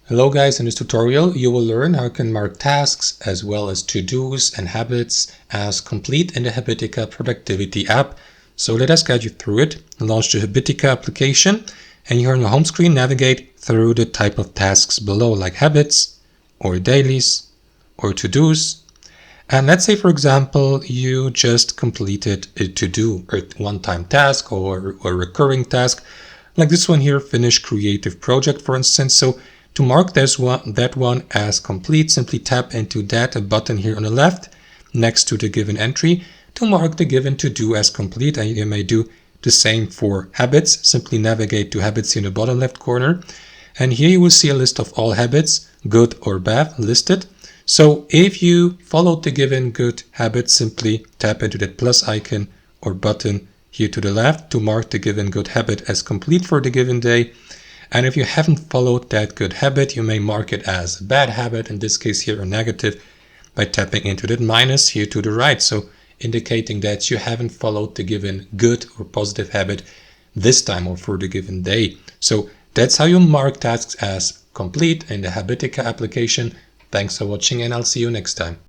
Hello guys, in this tutorial you will learn how you can mark tasks as well as to-dos and habits as complete in the Habitica productivity app. So let us guide you through it. Launch the Habitica application and here on your home screen navigate through the type of tasks below, like habits or dailies or to-dos. And let's say, for example, you just completed a to-do or one-time task or a recurring task, like this one here, finish creative project, for instance. So to mark that one as complete, simply tap into that button here on the left next to the given entry to mark the given to-do as complete. And you may do the same for habits. Simply navigate to habits here in the bottom left corner. And here you will see a list of all habits, good or bad, listed. So if you followed the given good habit, simply tap into that plus icon or button here to the left to mark the given good habit as complete for the given day. And if you haven't followed that good habit, you may mark it as a bad habit, in this case here a negative, by tapping into that minus here to the right. So indicating that you haven't followed the given good or positive habit this time or for the given day. So that's how you mark tasks as complete in the Habitica application. Thanks for watching and I'll see you next time.